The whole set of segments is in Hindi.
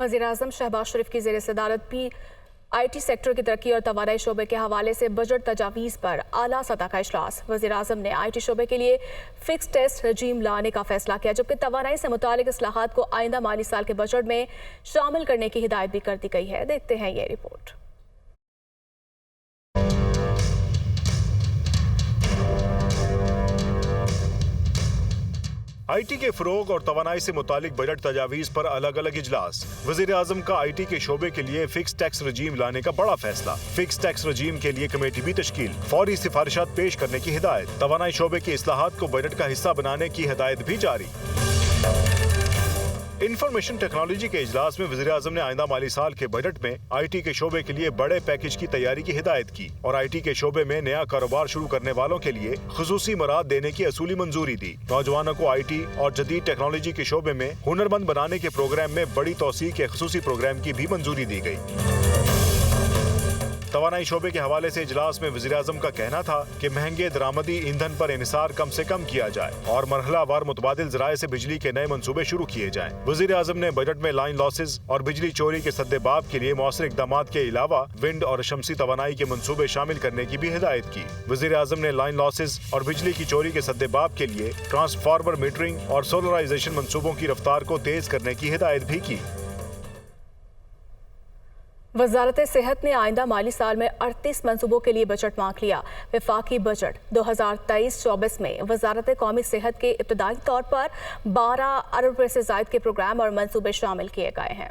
वज़ीर-ए-आज़म शहबाज शरीफ की ज़ेर सदारत IT सेक्टर की तरक्की और तवानाई शोबे के हवाले से बजट तजावीज़ पर आला सतह का इजलास। वज़ीर-ए-आज़म ने IT शोबे के लिए फिक्स टेस्ट रजीम लाने का फैसला किया, जबकि तवानाई से मुतालिक इस्लाहात को आइंदा माली साल के बजट में शामिल करने की हिदायत भी कर दी गई है। देखते हैं ये रिपोर्ट। IT के फ़रोग़ और तवानाई से मुतालिक बजट तजावीज़ पर अलग अलग इजलास। वज़ीर-ए-आज़म का IT के शोबे के लिए फिक्स टैक्स रजीम लाने का बड़ा फैसला। फिक्स टैक्स रजीम के लिए कमेटी भी तश्कील, फौरी सिफारिशात पेश करने की हिदायत। तवानाई शोबे के इस्लाहात को बजट का हिस्सा बनाने की हिदायत भी जारी। इंफॉर्मेशन टेक्नोलॉजी के इजलास में वज़ीर-ए-आज़म ने आइंदा माली साल के बजट में IT के शोबे के लिए बड़े पैकेज की तैयारी की हिदायत की और IT के शोबे में नया कारोबार शुरू करने वालों के लिए खुसूसी मराद देने की असूली मंजूरी दी। नौजवानों को IT और जदीद टेक्नोलॉजी के शोबे में हुनरमंद बनाने के प्रोग्राम में बड़ी तौसीक के खुसूसी प्रोग्राम की भी मंजूरी दी गई। तवानाई शोबे के हवाले से इजलास में वज़ीर-ए-आज़म का कहना था कि महंगे दरामदी ईंधन पर इन्हिसार कम से कम किया जाए और मरहलावार मुतबादिल ज़राए से बिजली के नए मंसूबे शुरू किए जाएं। वज़ीर-ए-आज़म ने बजट में लाइन लॉसेज और बिजली चोरी के सद्देबाब के लिए मौसर इक़दामात के अलावा विंड और शमसी तवानाई के मंसूबे शामिल करने की भी हिदायत की। वज़ीर-ए-आज़म ने लाइन लॉसेज और बिजली की चोरी के सद्देबाब के लिए ट्रांसफार्मर मीटरिंग और सोलराइजेशन मंसूबों की रफ्तार को तेज करने की हिदायत भी की। वज़ारत सेहत ने आइंदा माली साल में 38 मनसूबों के लिए बजट मांग लिया। वफाकी बजट 2023-24 में वज़ारत कौमी सेहत के इब्तदाई तौर पर 12 अरब रुपए से ज़ायद के प्रोग्राम और मनसूबे शामिल किए गए हैं।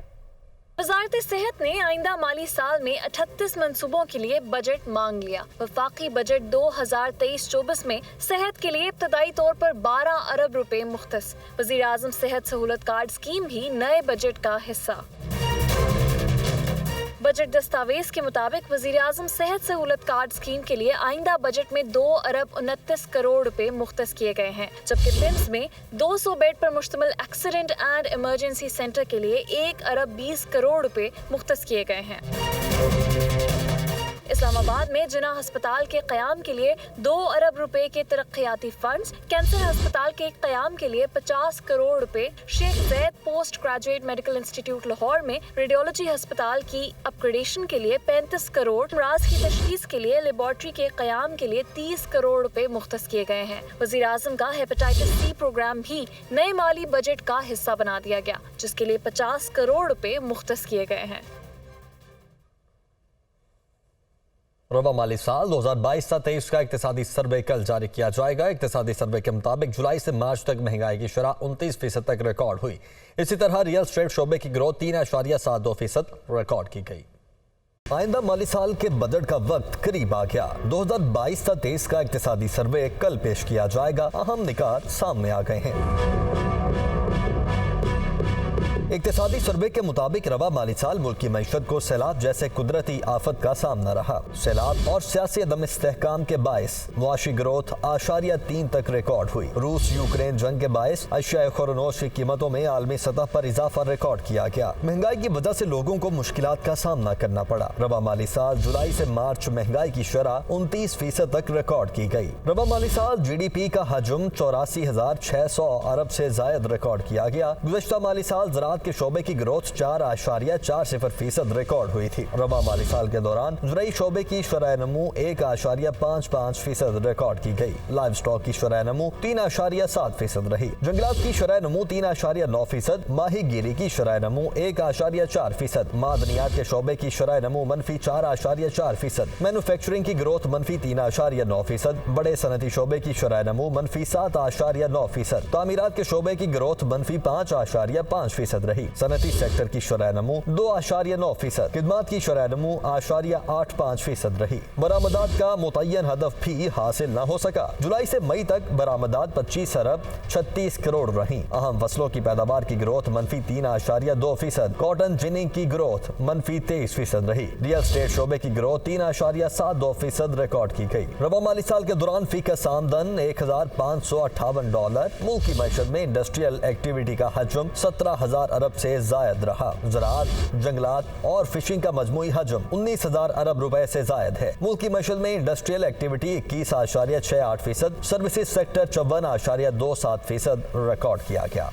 वज़ारत सेहत ने आइंदा माली साल में 38 मनसूबों के लिए बजट मांग लिया। वफाकी बजट 2023-24 में सेहत के लिए इब्तदाई तौर पर 12 अरब रुपए मुख्तस। वज़ीर-ए-आज़म सेहत सहूलत कार्ड स्कीम भी नए बजट का हिस्सा। बजट दस्तावेज के मुताबिक वज़ीर-ए-आज़म सेहत सहूलत कार्ड स्कीम के लिए आइंदा बजट में 2 अरब 29 करोड़ रुपए मुख्तस किए गए हैं, जबकि पिम्स में 200 बेड पर मुश्तमिल एक्सीडेंट एंड इमरजेंसी सेंटर के लिए 1 अरब 20 करोड़ रुपए मुख्तस किए गए हैं। इस्लामाबाद में जिना अस्पताल के क़याम के लिए 2 अरब रुपए के तरक्याती फंड्स, कैंसर अस्पताल के क़याम के लिए 50 करोड़ रुपए, Sheikh Zayed post graduate medical institute Lahore में रेडियोलॉजी अस्पताल की अपग्रेडेशन के लिए 35 करोड़, अमराज की तशखीस के लिए लेबॉर्ट्री के क़याम के लिए 30 करोड़ रुपए मुख्तस किए गए हैं। वज़ीर-ए-आज़म का हेपेटाइटिस C प्रोग्राम भी नए माली बजट का हिस्सा बना दिया गया, जिसके लिए 50 करोड़ रुपए मुख्तस किए गए हैं। रवा माली साल 2022-23 का इक्तिसादी सर्वे कल जारी किया जाएगा। इक्तिसादी सर्वे के मुताबिक जुलाई से मार्च तक महंगाई की शरह 29% तक रिकॉर्ड हुई। इसी तरह रियल स्टेट शोबे की ग्रोथ 3.72% रिकॉर्ड की गई। आइंदा माली साल के बजट का वक्त करीब आ गया। 2022-23 का इक्तिसादी सर्वे कल पेश किया जाएगा। अहम निकात सामने आ गए हैं। इक्तिसादी सर्वे के मुताबिक रवा माली साल मुल्क की मईशत को सैलाब जैसे कुदरती आफत का सामना रहा। सैलाब और सियासी अदम इस्तेहकाम के बायस मुआशी ग्रोथ 3 तक रिकॉर्ड हुई। रूस यूक्रेन जंग के बायस अशिया खुरनोश की कीमतों में आलमी सतह पर इजाफा रिकॉर्ड किया गया। महंगाई की वजह से लोगों को मुश्किलात का सामना करना पड़ा। रवा माली साल जुलाई से मार्च महंगाई की शरह 29% तक रिकॉर्ड की गई। रवा माली साल GDP का हजम 84,600 अरब से जायद रिकॉर्ड किया गया। गुज़श्ता माली साल ज़राअत के शोबे की ग्रोथ 4.40% रिकॉर्ड हुई थी। रवा माली साल के दौरान ज़राई शोबे की शरह नमू 1.55% रिकॉर्ड की गई। लाइव स्टॉक की शरह नमू 3.7% रही। जंगलात की शरह नमू 3.9%, माही गिरी की शरह नमू 1.4%, मादनियात के शोबे की शरह नमू -4.4%, मैन्युफैक्चरिंग की ग्रोथ -3.9%, बड़े सनती शोबे की शरह नमू -7.9%, तामीरात के शोबे की ग्रोथ -5.5% रही। सनती सेक्टर की शरह नमू 2.9%, खिदमात की शरह नमू 8.85% रही। बरामदात का मुतय्यन हदफ भी हासिल न हो सका। जुलाई से मई तक बरामदात 25 अरब 36 करोड़ रही। अहम फसलों की पैदावार की ग्रोथ -3.2%, कॉटन जिनिंग की ग्रोथ -23% रही। रियल स्टेट शोबे की ग्रोथ 3.72% रिकॉर्ड की गई। रवा माली साल के दौरान फीकस आमदन $1,558। मुल्क की मैशत में इंडस्ट्रियल एक्टिविटी का हजम 17,000 अरब से जायद रहा। ज़राअत, जंगलात और फिशिंग का मजमूई हजम 19,000 अरब रुपए से जायद है। मुल्क की मैशत में industrial activity 21.68%, services sector 54.27% record किया गया।